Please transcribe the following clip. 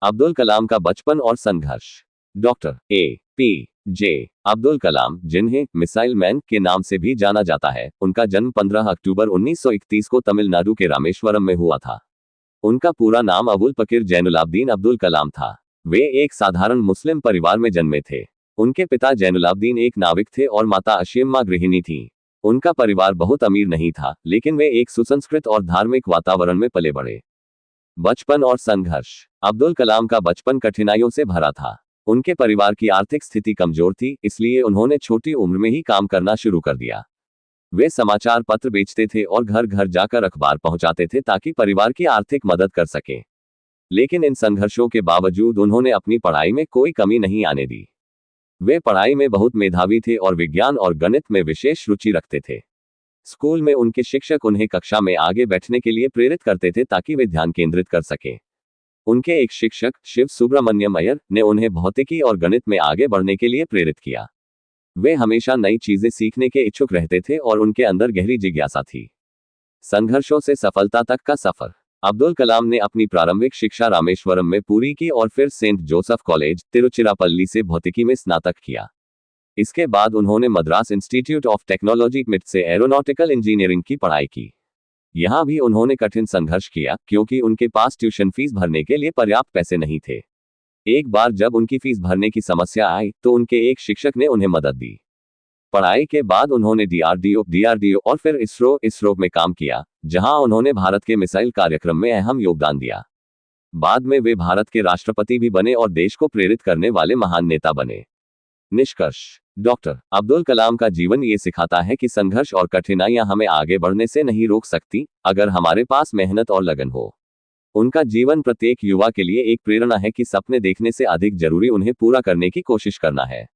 अब्दुल कलाम का बचपन और संघर्ष। Doctor APJ. अब्दुल कलाम, जिन्हें मिसाइल मैन के नाम से भी जाना जाता है, उनका जन्म 15 अक्टूबर 1931 को तमिलनाडु के रामेश्वरम में हुआ था। उनका पूरा नाम अबुल पकीर जैनुलाब्दीन अब्दुल कलाम था। वे एक साधारण मुस्लिम परिवार में जन्मे थे। उनके पिता जैनुलाब्दीन एक नाविक थे और माता अशीम्मा गृहिणी थीं। उनका परिवार बहुत अमीर नहीं था, लेकिन वे एक सुसंस्कृत और धार्मिक वातावरण में पले बढ़े। बचपन और संघर्ष। अब्दुल कलाम का बचपन कठिनाइयों से भरा था। उनके परिवार की आर्थिक स्थिति कमजोर थी, इसलिए उन्होंने छोटी उम्र में ही काम करना शुरू कर दिया। वे समाचार पत्र बेचते थे और घर घर जाकर अखबार पहुंचाते थे ताकि परिवार की आर्थिक मदद कर सकें। लेकिन इन संघर्षों के बावजूद उन्होंने अपनी पढ़ाई में कोई कमी नहीं आने दी। वे पढ़ाई में बहुत मेधावी थे और विज्ञान और गणित में विशेष रुचि रखते थे। स्कूल में उनके शिक्षक उन्हें कक्षा में आगे बैठने के लिए प्रेरित करते थे ताकि वे ध्यान केंद्रित कर सकें। उनके एक शिक्षक शिव सुब्रमण्यम अय्यर ने उन्हें भौतिकी और गणित में आगे बढ़ने के लिए प्रेरित किया। वे हमेशा नई चीजें सीखने के इच्छुक रहते थे और उनके अंदर गहरी जिज्ञासा थी। संघर्षों से सफलता तक का सफर। अब्दुल कलाम ने अपनी प्रारंभिक शिक्षा रामेश्वरम में पूरी की और फिर सेंट जोसेफ कॉलेज, तिरुचिरापल्ली से भौतिकी में स्नातक किया। इसके बाद उन्होंने मद्रास इंस्टीट्यूट ऑफ टेक्नोलॉजी मिट से एरोनॉटिकल इंजीनियरिंग की पढ़ाई की। यहां भी उन्होंने कठिन संघर्ष किया, क्योंकि उनके पास ट्यूशन फीस भरने के लिए पर्याप्त पैसे नहीं थे। एक बार जब उनकी फीस भरने की समस्या आई, तो उनके एक शिक्षक ने उन्हें मदद दी। पढ़ाई के बाद उन्होंने डीआरडीओ और फिर इसरो में काम किया, जहां उन्होंने भारत के मिसाइल कार्यक्रम में अहम योगदान दिया। बाद में वे भारत के राष्ट्रपति भी बने और देश को प्रेरित करने वाले महान नेता बने। निष्कर्ष। डॉक्टर अब्दुल कलाम का जीवन ये सिखाता है कि संघर्ष और कठिनाइयां हमें आगे बढ़ने से नहीं रोक सकती, अगर हमारे पास मेहनत और लगन हो। उनका जीवन प्रत्येक युवा के लिए एक प्रेरणा है कि सपने देखने से अधिक जरूरी उन्हें पूरा करने की कोशिश करना है।